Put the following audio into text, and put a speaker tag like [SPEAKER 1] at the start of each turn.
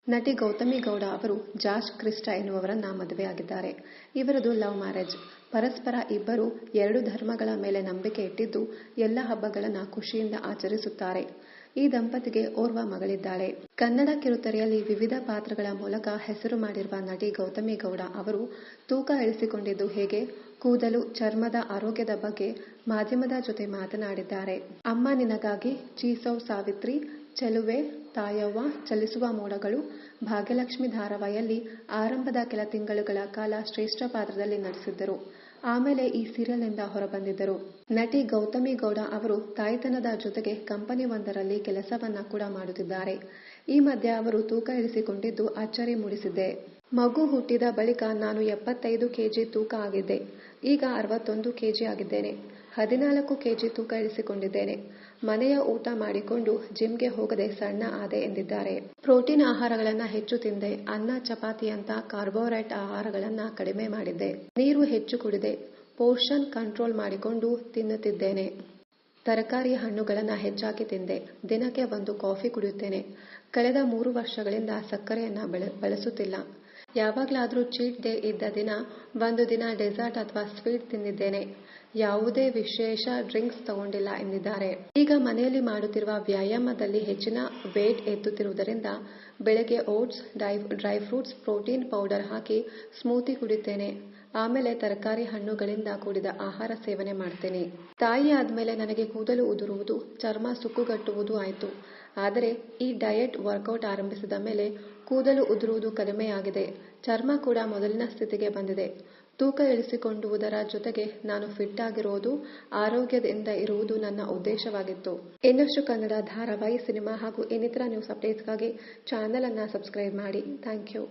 [SPEAKER 1] ನಟಿ ಗೌತಮಿ ಗೌಡ ಅವರು George Christa ಎನ್ನುವವರನ್ನ ಮದುವೆಯಾಗಿದ್ದಾರೆ. ಇವರದು ಲವ್ ಮ್ಯಾರೇಜ್. ಪರಸ್ಪರ ಇಬ್ಬರು ಎರಡು ಧರ್ಮಗಳ ಮೇಲೆ ನಂಬಿಕೆ ಇಟ್ಟಿದ್ದು ಎಲ್ಲ ಹಬ್ಬಗಳನ್ನ ಖುಷಿಯಿಂದ ಆಚರಿಸುತ್ತಾರೆ. ಈ ದಂಪತಿಗೆ ಓರ್ವ ಮಗಳಿದ್ದಾಳೆ. ಕನ್ನಡ ಕಿರುತೆರೆಯಲ್ಲಿ ವಿವಿಧ ಪಾತ್ರಗಳ ಮೂಲಕ ಹೆಸರು ಮಾಡಿರುವ ನಟಿ ಗೌತಮಿ ಗೌಡ ಅವರು ತೂಕ ಇಳಿಸಿಕೊಂಡಿದ್ದು ಹೇಗೆ, ಕೂದಲು, ಚರ್ಮದ ಆರೋಗ್ಯದ ಬಗ್ಗೆ ಮಾಧ್ಯಮದ ಜೊತೆ ಮಾತನಾಡಿದ್ದಾರೆ. ಅಮ್ಮ ನಿನಗಾಗಿ, ಚೀಸೌ ಸಾವಿತ್ರಿ, ಚೆಲುವೆ, ತಾಯವ್ವ, ಚಲಿಸುವ ಮೋಡಗಳು, ಭಾಗ್ಯಲಕ್ಷ್ಮಿ ಧಾರಾವಾಹಿಯಲ್ಲಿ ಆರಂಭದ ಕೆಲ ತಿಂಗಳುಗಳ ಕಾಲ ಶ್ರೇಷ್ಠ ಪಾತ್ರದಲ್ಲಿ ನಟಿಸಿದ್ದರು. ಆಮೇಲೆ ಈ ಸೀರಿಯಲ್ನಿಂದ ಹೊರಬಂದಿದ್ದರು. ನಟಿ ಗೌತಮಿ ಗೌಡ ಅವರು ತಾಯ್ತನದ ಜೊತೆಗೆ ಕಂಪನಿ ಒಂದರಲ್ಲಿ ಕೆಲಸವನ್ನ ಕೂಡ ಮಾಡುತ್ತಿದ್ದಾರೆ. ಈ ಮಧ್ಯೆ ಅವರು ತೂಕ ಇಳಿಸಿಕೊಂಡಿದ್ದು ಅಚ್ಚರಿ ಮೂಡಿಸಿದೆ. ಮಗು ಹುಟ್ಟಿದ ಬಳಿಕ ನಾನು 75 ಕೆಜಿ ತೂಕ ಆಗಿದ್ದೆ. ಈಗ 61 ಕೆಜಿ ಆಗಿದ್ದೇನೆ. 14 ಕೆಜಿ ತೂಕ ಇಳಿಸಿಕೊಂಡಿದ್ದೇನೆ. ಮನೆಯ ಊಟ ಮಾಡಿಕೊಂಡು ಜಿಮ್ಗೆ ಹೋಗದೆ ಸಣ್ಣ ಆದೆ ಎಂದಿದ್ದಾರೆ. ಪ್ರೋಟೀನ್ ಆಹಾರಗಳನ್ನ ಹೆಚ್ಚು ತಿಂದೆ. ಅನ್ನ, ಚಪಾತಿಯಂತ ಕಾರ್ಬೋಹೈಡ್ರೇಟ್ ಆಹಾರಗಳನ್ನ ಕಡಿಮೆ ಮಾಡಿದ್ದೆ. ನೀರು ಹೆಚ್ಚು ಕುಡಿದೆ. ಪೋರ್ಷನ್ ಕಂಟ್ರೋಲ್ ಮಾಡಿಕೊಂಡು ತಿನ್ನುತ್ತಿದ್ದೇನೆ. ತರಕಾರಿ, ಹಣ್ಣುಗಳನ್ನ ಹೆಚ್ಚಾಗಿ ತಿಂದೆ. ದಿನಕ್ಕೆ 1 ಕಾಫಿ ಕುಡಿಯುತ್ತೇನೆ. ಕಳೆದ 3 ವರ್ಷಗಳಿಂದ ಸಕ್ಕರೆಯನ್ನ ಬಳಸುತ್ತಿಲ್ಲ. ಯಾವಾಗಲಾದ್ರೂ ಚೀಟ್ ಡೇ ಇದ್ದ ದಿನ 1 ದಿನ ಡೆಸರ್ಟ್ ಅಥವಾ ಸ್ವೀಟ್ ತಿಂದಿದ್ದೇನೆ. ಯಾವುದೇ ವಿಶೇಷ ಡ್ರಿಂಕ್ಸ್ ತಗೊಂಡಿಲ್ಲ ಎಂದಿದ್ದಾರೆ. ಈಗ ಮನೆಯಲ್ಲಿ ಮಾಡುತ್ತಿರುವ ವ್ಯಾಯಾಮದಲ್ಲಿ ಹೆಚ್ಚಿನ ವೇಟ್ ಎತ್ತುತ್ತಿರುವುದರಿಂದ ಬೆಳಗ್ಗೆ oats, dry fruits, protein powder ಹಾಕಿ ಸ್ಮೂತಿ ಕುಡಿತೇನೆ. ಆಮೇಲೆ ತರಕಾರಿ, ಹಣ್ಣುಗಳಿಂದ ಕೂಡಿದ ಆಹಾರ ಸೇವನೆ ಮಾಡ್ತೇನೆ. ತಾಯಿ ಆದ್ಮೇಲೆ ನನಗೆ ಕೂದಲು ಉದುರುವುದು, ಚರ್ಮ ಸುಕ್ಕುಗಟ್ಟುವುದು ಆಯ್ತು. ಆದರೆ ಈ ಡಯಟ್ ವರ್ಕೌಟ್ ಆರಂಭಿಸಿದ ಮೇಲೆ ಕೂದಲು ಉದುರುವುದು ಕಡಿಮೆಯಾಗಿದೆ. ಚರ್ಮ ಕೂಡ ಮೊದಲಿನ ಸ್ಥಿತಿಗೆ ಬಂದಿದೆ. ತೂಕ ಇಳಿಸಿಕೊಳ್ಳುವುದರ ಜೊತೆಗೆ ನಾನು ಫಿಟ್ ಆಗಿರೋದು, ಆರೋಗ್ಯದಿಂದ ಇರುವುದು ನನ್ನ ಉದ್ದೇಶವಾಗಿತ್ತು. ಇನ್ನಷ್ಟು ಕನ್ನಡ ಧಾರಾವಾಹಿ, ಸಿನಿಮಾ ಹಾಗೂ ಇನ್ನಿತರ ನ್ಯೂಸ್ ಅಪ್ಡೇಟ್ಸ್ಗಾಗಿ ಚಾನೆಲ್ ಅನ್ನ ಸಬ್ಸ್ಕ್ರೈಬ್ ಮಾಡಿ. Thank you.